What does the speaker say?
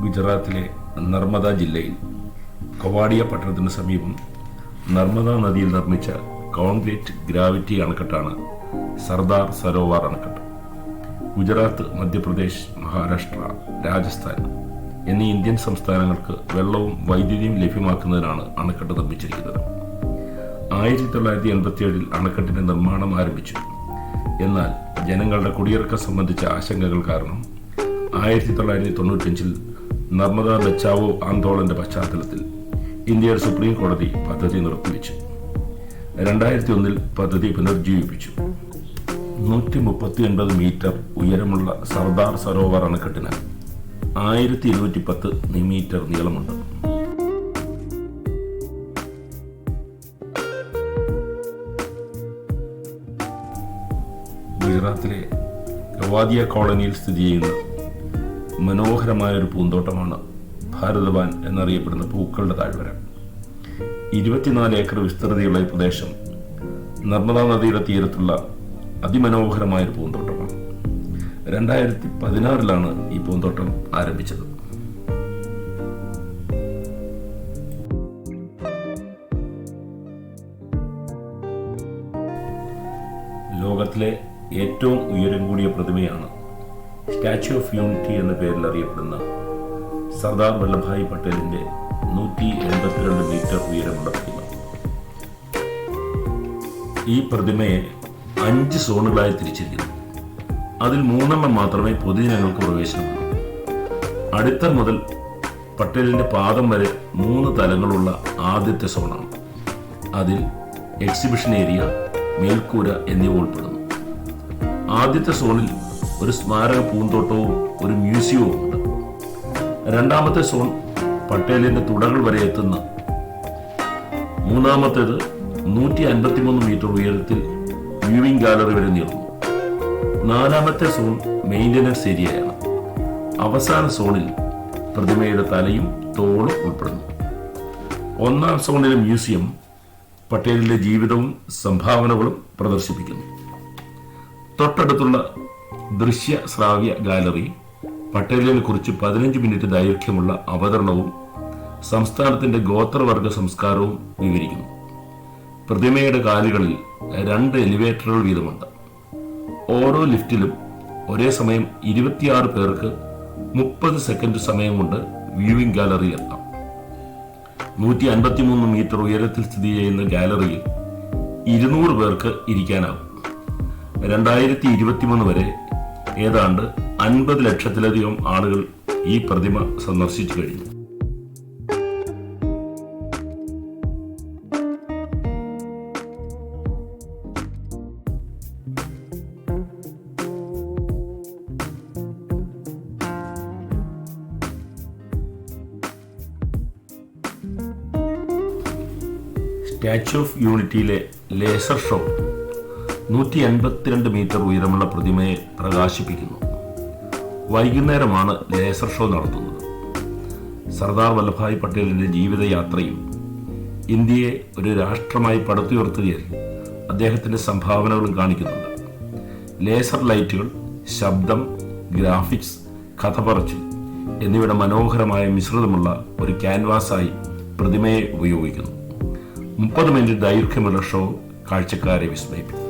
ഗുജറാത്തിലെ നർമ്മദ ജില്ലയിൽ കവാഡിയ പട്ടണത്തിന് സമീപം നർമ്മദ നദിയിൽ നിർമ്മിച്ച കോൺക്രീറ്റ് ഗ്രാവിറ്റി അണക്കെട്ടാണ് സർദാർ സരോവർ അണക്കെട്ട്. ഗുജറാത്ത്, മധ്യപ്രദേശ്, മഹാരാഷ്ട്ര, രാജസ്ഥാൻ എന്നീ ഇന്ത്യൻ സംസ്ഥാനങ്ങൾക്ക് വെള്ളവും വൈദ്യുതിയും ലഭ്യമാക്കുന്നതിനാണ് അണക്കെട്ട് നിർമ്മിച്ചിരിക്കുന്നത്. 1987 അണക്കെട്ടിന്റെ നിർമ്മാണം ആരംഭിച്ചു. എന്നാൽ ജനങ്ങളുടെ കുടിയിറക്കം സംബന്ധിച്ച ആശങ്കകൾ കാരണം 1995 നർമ്മദ ബച്ചാവോ ആന്തോളന്റെ പശ്ചാത്തലത്തിൽ ഇന്ത്യയുടെ സുപ്രീം കോടതി പദ്ധതി നിർത്തിവെച്ചു. 2001 പദ്ധതി പുനർജീവിപ്പിച്ചു. 139 മീറ്റർ ഉയരമുള്ള സർദാർ സരോവർ അണക്കെട്ടിന് 1210 മീറ്റർ നീളമുണ്ട്. ഗുജറാത്തിലെ കവാദിയ കോളനിയിൽ സ്ഥിതി ചെയ്യുന്ന മനോഹരമായൊരു പൂന്തോട്ടമാണ് ഭാരതവാൻ എന്നറിയപ്പെടുന്ന പൂക്കളുടെ താഴ്വര. 24 ഏക്കർ വിസ്തൃതിയുള്ള ഈ പ്രദേശം നർമ്മദാ നദിയുടെ തീരത്തുള്ള അതിമനോഹരമായൊരു പൂന്തോട്ടമാണ്. 2016 ഈ പൂന്തോട്ടം ആരംഭിച്ചത്. ലോകത്തിലെ ഏറ്റവും ഉയരം കൂടിയ പ്രതിമയാണ് സ്റ്റാച്യു ഓഫ് യൂണിറ്റി എന്ന പേരിൽ അറിയപ്പെടുന്ന സർദാർ വല്ലഭായ് പട്ടേലിന്റെ 182 മീറ്റർ ഉയരമുള്ള പ്രതിമ. ഈ പ്രതിമയെ 5 സോണുകളായി തിരിച്ചിരിക്കുന്നു. അതിൽ 3 മാത്രമേ പൊതുജനങ്ങൾക്ക് പ്രവേശനമുള്ളൂ. അടിത്തറ മുതൽ പട്ടേലിന്റെ പാദം വരെ 3 തലങ്ങളുള്ള ആദ്യത്തെ സോണാണ്. അതിൽ എക്സിബിഷൻ ഏരിയ, മേൽക്കൂര എന്നിവ ഉൾപ്പെടുന്നു. ആദ്യത്തെ സോണിൽ ഒരു സ്മാരക പൂന്തോട്ടവും ഒരു മ്യൂസിയവും ഉണ്ട്. രണ്ടാമത്തെ സോൺ പട്ടേലിന്റെ തുടകൾ വരെ എത്തുന്ന, മൂന്നാമത്തേത് 153 മീറ്റർ ഉയരത്തിൽ വ്യൂവിംഗ് ഗാലറി വരെ നീളുന്നു. 4ാമത്തെ സോൺ മെയിൻ്റനൻസ് ഏരിയയാണ്. അവസാന സോണിൽ പ്രതിമയുടെ തലയും തോളും ഉൾപ്പെടുന്നു. 1ാം സോണിലെ മ്യൂസിയം പട്ടേലിന്റെ ജീവിതവും സംഭാവനകളും പ്രദർശിപ്പിക്കുന്നു. തൊട്ടടുത്തുള്ള ദൃശ്യ ശ്രാവ്യ ഗാലറി പട്ടേലിനെ കുറിച്ച് 15 മിനിറ്റ് ദൈർഘ്യമുള്ള അവതരണവും സംസ്ഥാനത്തിന്റെ ഗോത്രവർഗ സംസ്കാരവും വിവരിക്കുന്നു. പ്രതിമയുടെ കാലുകളിൽ 2 എലിവേറ്ററുകൾ വീതമുണ്ട്. ഓരോ ലിഫ്റ്റിലും ഒരേ സമയം 26 പേർക്ക് 30 സെക്കൻഡ് സമയം കൊണ്ട് വ്യൂവിംഗ് ഗാലറിയിൽ എത്താം. 153 മീറ്റർ ഉയരത്തിൽ സ്ഥിതി ചെയ്യുന്ന ഗാലറിയിൽ 200 പേർക്ക് ഇരിക്കാനാകും. 2023 വരെ ഏതാണ്ട് 50 ലക്ഷത്തിലധികം ആളുകൾ ഈ പ്രതിമ സന്ദർശിച്ചു കഴിഞ്ഞു. സ്റ്റാച്യു ഓഫ് യൂണിറ്റിയിലെ ലേസർ ഷോ 182 മീറ്റർ ഉയരമുള്ള പ്രതിമയെ പ്രകാശിപ്പിക്കുന്നു. വൈകുന്നേരമാണ് ലേസർ ഷോ നടത്തുന്നത്. സർദാർ വല്ലഭായ് പട്ടേലിന്റെ ജീവിതയാത്രയും ഇന്ത്യയെ ഒരു രാഷ്ട്രമായി പടുത്തുയർത്തുകയിൽ അദ്ദേഹത്തിന്റെ സംഭാവനകളും കാണിക്കുന്നുണ്ട്. ലേസർ ലൈറ്റുകൾ, ശബ്ദം, ഗ്രാഫിക്സ്, കഥ പറച്ചിൽ എന്നിവയുടെ മനോഹരമായ മിശ്രിതമുള്ള ഒരു ക്യാൻവാസായി പ്രതിമയെ ഉപയോഗിക്കുന്നു. 30 മിനിറ്റ് ദൈർഘ്യമുള്ള ഷോ കാഴ്ചക്കാരെ വിസ്മയിപ്പിക്കും.